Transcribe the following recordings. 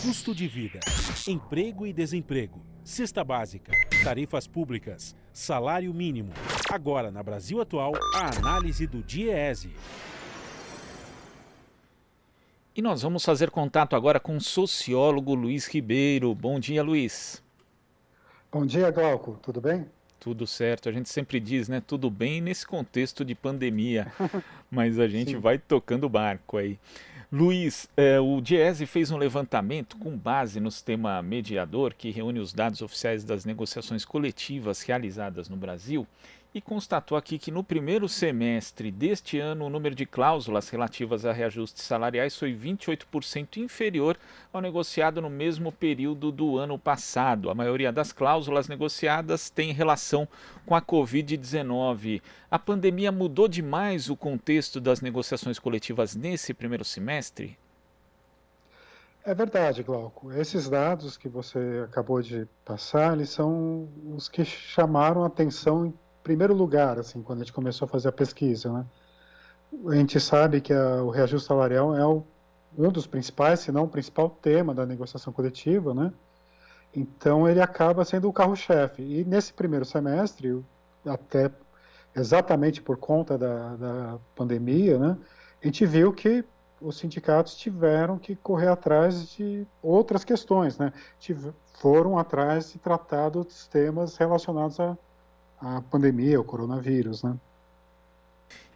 Custo de vida, emprego e desemprego, cesta básica, tarifas públicas, salário mínimo. Agora, na Brasil Atual, a análise do DIEESE. E nós vamos fazer contato agora com o sociólogo Luiz Ribeiro. Bom dia, Luiz. Bom dia, Glauco. Tudo bem? Tudo certo. A gente sempre diz, né? Tudo bem nesse contexto de pandemia, mas a gente vai tocando o barco aí. Luiz, o DIEESE fez um levantamento com base no sistema mediador que reúne os dados oficiais das negociações coletivas realizadas no Brasil e constatou aqui que no primeiro semestre deste ano o número de cláusulas relativas a reajustes salariais foi 28% inferior ao negociado no mesmo período do ano passado. A maioria das cláusulas negociadas tem relação com a Covid-19. A pandemia mudou demais o contexto das negociações coletivas nesse primeiro semestre? É verdade, Glauco. Esses dados que você acabou de passar, eles são os que chamaram a atenção em primeiro lugar, assim, quando a gente começou a fazer a pesquisa, né? A gente sabe que o reajuste salarial é um dos principais, se não o principal tema da negociação coletiva, né? Então, ele acaba sendo o carro-chefe. E nesse primeiro semestre, até exatamente por conta da pandemia, né, a gente viu que os sindicatos tiveram que correr atrás de outras questões, né? Foram atrás de tratar dos temas relacionados à pandemia, ao coronavírus, né?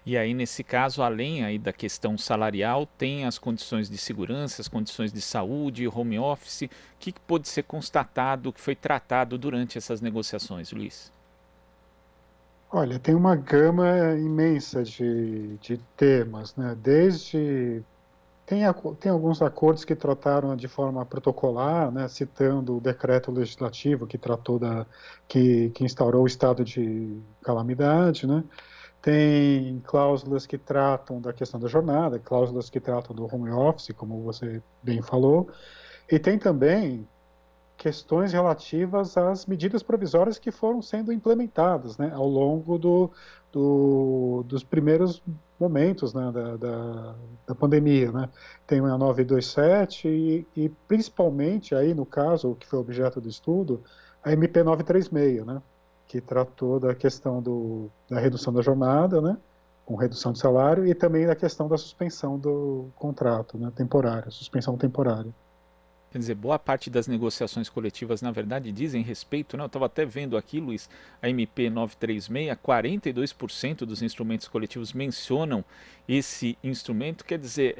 E aí, nesse caso, além aí da questão salarial, tem as condições de segurança, as condições de saúde, home office. O que pode ser constatado, que foi tratado durante essas negociações, Luiz? Olha, tem uma gama imensa de temas, né? Tem alguns acordos que trataram de forma protocolar, né, citando o decreto legislativo que tratou que instaurou o estado de calamidade, né? Tem cláusulas que tratam da questão da jornada, cláusulas que tratam do home office, como você bem falou, e tem também questões relativas às medidas provisórias que foram sendo implementadas, né, ao longo dos primeiros momentos, né, da pandemia, né. Tem a 927 e principalmente aí no caso que foi objeto do estudo, a MP 936, né, que tratou da questão da redução da jornada, né, com redução de salário, e também da questão da suspensão do contrato, né, temporária, suspensão temporária. Quer dizer, boa parte das negociações coletivas, na verdade, dizem respeito, né? Eu estava até vendo aqui, Luiz, a MP 936, 42% dos instrumentos coletivos mencionam esse instrumento. Quer dizer,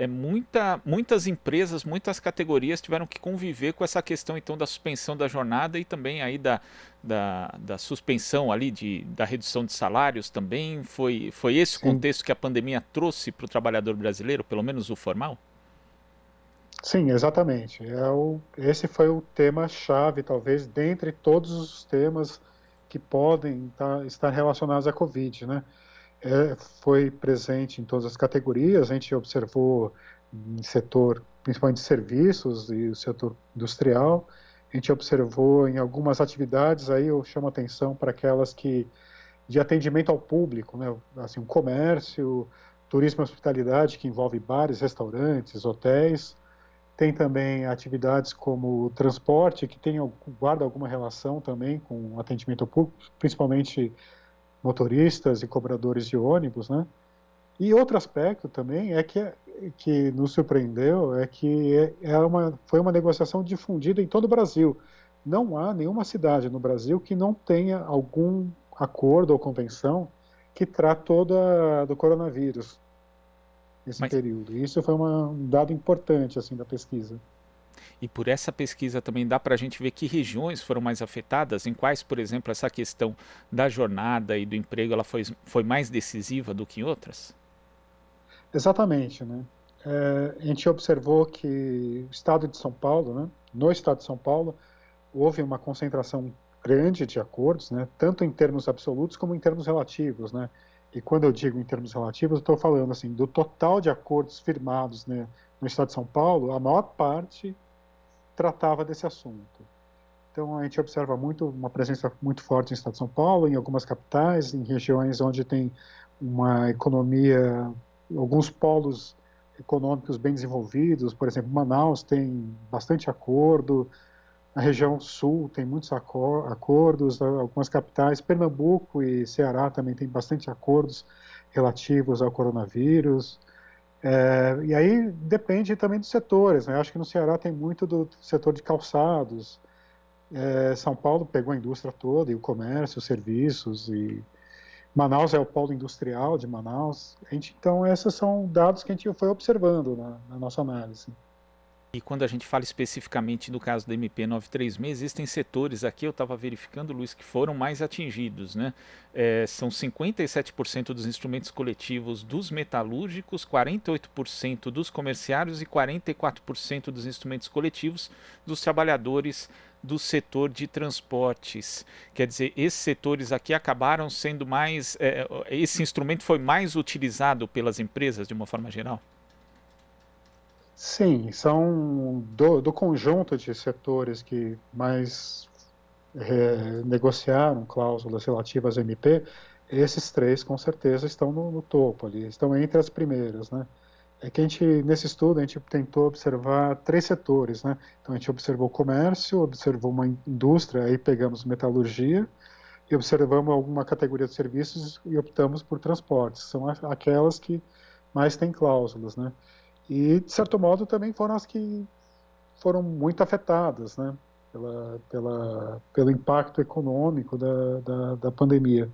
muitas empresas, muitas categorias tiveram que conviver com essa questão, então, da suspensão da jornada e também aí da suspensão ali, da redução de salários também. Foi esse o contexto que a pandemia trouxe para o trabalhador brasileiro, pelo menos o formal? Sim, exatamente. Esse foi o tema-chave, talvez, dentre todos os temas que podem estar relacionados à Covid, né? Foi presente em todas as categorias, a gente observou em setor, principalmente de serviços e o setor industrial, a gente observou em algumas atividades, aí eu chamo atenção para aquelas de atendimento ao público, né? Assim, o comércio, turismo e hospitalidade, que envolve bares, restaurantes, hotéis. Tem também atividades como transporte, que guarda alguma relação também com atendimento ao público, principalmente motoristas e cobradores de ônibus, né? E outro aspecto também que nos surpreendeu é que foi uma negociação difundida em todo o Brasil. Não há nenhuma cidade no Brasil que não tenha algum acordo ou convenção que tratou do coronavírus nesse Mas período. E isso foi um dado importante assim da pesquisa. E por essa pesquisa também dá para a gente ver que regiões foram mais afetadas, em quais, por exemplo, essa questão da jornada e do emprego ela foi mais decisiva do que em outras? Exatamente, né? A gente observou que o estado de São Paulo, né, no estado de São Paulo, houve uma concentração grande de acordos, né, tanto em termos absolutos como em termos relativos, né? E quando eu digo em termos relativos, eu estou falando assim, do total de acordos firmados, né, no estado de São Paulo, a maior parte tratava desse assunto. Então, a gente observa uma presença muito forte no estado de São Paulo, em algumas capitais, em regiões onde tem uma economia, alguns polos econômicos bem desenvolvidos, por exemplo, Manaus tem bastante acordo, na região sul tem muitos acordos, algumas capitais, Pernambuco e Ceará também tem bastante acordos relativos ao coronavírus. E aí depende também dos setores, né? Acho que no Ceará tem muito do setor de calçados, São Paulo pegou a indústria toda, e o comércio, os serviços, e Manaus é o polo industrial de Manaus. Então, esses são dados que a gente foi observando na nossa análise. E quando a gente fala especificamente do caso do MP936, existem setores aqui, eu estava verificando, Luiz, que foram mais atingidos, né? São 57% dos instrumentos coletivos dos metalúrgicos, 48% dos comerciários e 44% dos instrumentos coletivos dos trabalhadores do setor de transportes. Quer dizer, esses setores aqui acabaram sendo mais... esse instrumento foi mais utilizado pelas empresas de uma forma geral? Sim, são do conjunto de setores que mais negociaram cláusulas relativas ao MP, esses três com certeza estão no topo ali, estão entre as primeiras, né? É que nesse estudo, a gente tentou observar três setores, né? Então, a gente observou o comércio, observou uma indústria, aí pegamos metalurgia, e observamos alguma categoria de serviços e optamos por transportes. São aquelas que mais têm cláusulas, né? E, de certo modo, também foram as que foram muito afetadas, né? Pelo impacto econômico da pandemia.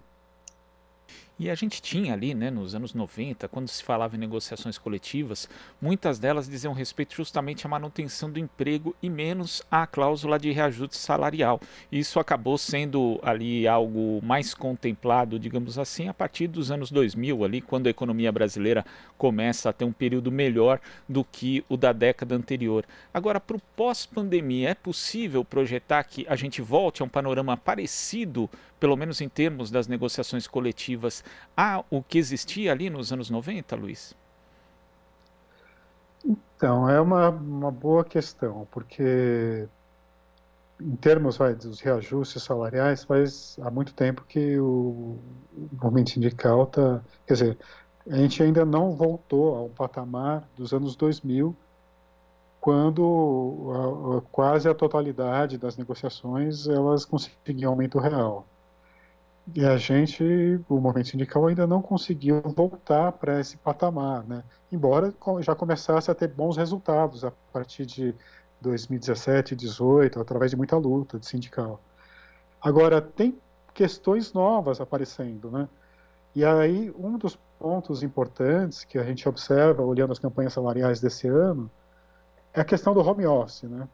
E a gente tinha ali, né, nos anos 90, quando se falava em negociações coletivas, muitas delas diziam respeito justamente à manutenção do emprego e menos à cláusula de reajuste salarial. Isso acabou sendo ali algo mais contemplado, digamos assim, a partir dos anos 2000, ali, quando a economia brasileira começa a ter um período melhor do que o da década anterior. Agora, para o pós-pandemia, é possível projetar que a gente volte a um panorama parecido, pelo menos em termos das negociações coletivas, a o que existia ali nos anos 90, Luiz? Então, é uma boa questão, porque em termos dos reajustes salariais, faz há muito tempo que o movimento sindical está... Quer dizer, a gente ainda não voltou ao patamar dos anos 2000, quando quase a totalidade das negociações elas conseguiam aumento real. E o movimento sindical ainda não conseguiu voltar para esse patamar, né? Embora já começasse a ter bons resultados a partir de 2017, 2018, através de muita luta de sindical. Agora, tem questões novas aparecendo, né? E aí, um dos pontos importantes que a gente observa, olhando as campanhas salariais desse ano, é a questão do home office, né?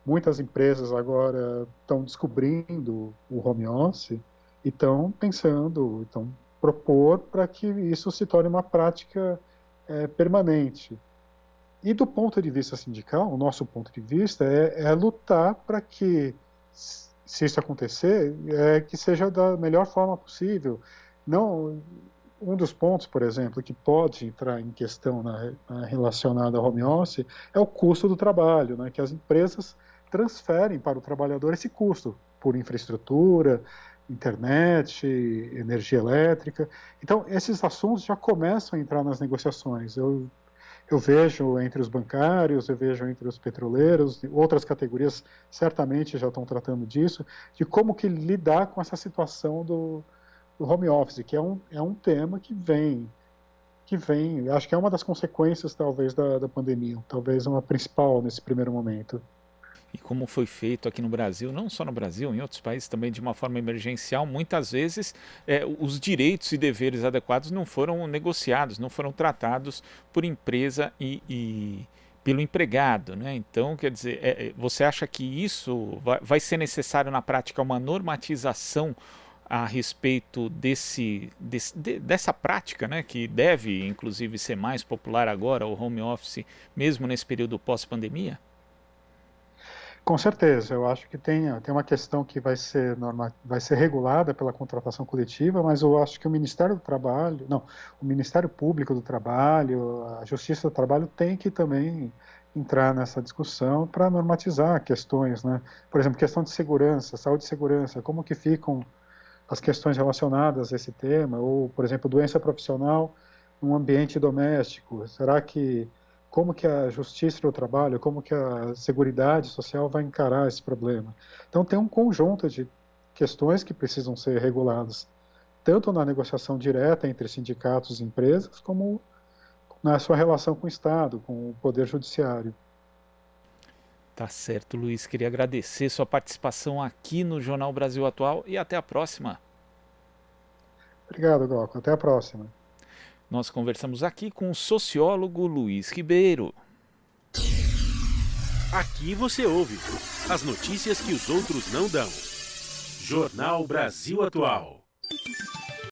Muitas empresas agora estão descobrindo o home office e estão pensando, estão propor para que isso se torne uma prática permanente. E do ponto de vista sindical, o nosso ponto de vista é lutar para que, se isso acontecer, que seja da melhor forma possível. Não, um dos pontos, por exemplo, que pode entrar em questão relacionada ao home office é o custo do trabalho, né, que as empresas transferem para o trabalhador esse custo por infraestrutura, internet, energia elétrica. Então, esses assuntos já começam a entrar nas negociações. Eu vejo entre os bancários, eu vejo entre os petroleiros, outras categorias certamente já estão tratando disso, de como que lidar com essa situação do home office, que é um tema que vem, acho que é uma das consequências, talvez, da pandemia, talvez uma principal nesse primeiro momento. E como foi feito aqui no Brasil, não só no Brasil, em outros países também de uma forma emergencial, muitas vezes os direitos e deveres adequados não foram negociados, não foram tratados por empresa e pelo empregado, né? Então, quer dizer, você acha que isso vai ser necessário na prática uma normatização a respeito dessa prática, né, que deve inclusive ser mais popular agora, o home office, mesmo nesse período pós-pandemia? Com certeza, eu acho que tem uma questão que vai ser regulada pela contratação coletiva, mas eu acho que o Ministério do Trabalho, não, o Ministério Público do Trabalho, a Justiça do Trabalho tem que também entrar nessa discussão para normatizar questões, né? Por exemplo, questão de segurança, saúde e segurança, como que ficam as questões relacionadas a esse tema, ou, por exemplo, doença profissional, num ambiente doméstico? Como que a justiça do trabalho, como que a seguridade social vai encarar esse problema? Então tem um conjunto de questões que precisam ser reguladas, tanto na negociação direta entre sindicatos e empresas, como na sua relação com o Estado, com o Poder Judiciário. Tá certo, Luiz. Queria agradecer sua participação aqui no Jornal Brasil Atual e até a próxima. Obrigado, Glauco. Até a próxima. Nós conversamos aqui com o sociólogo Luiz Ribeiro. Aqui você ouve as notícias que os outros não dão. Jornal Brasil Atual.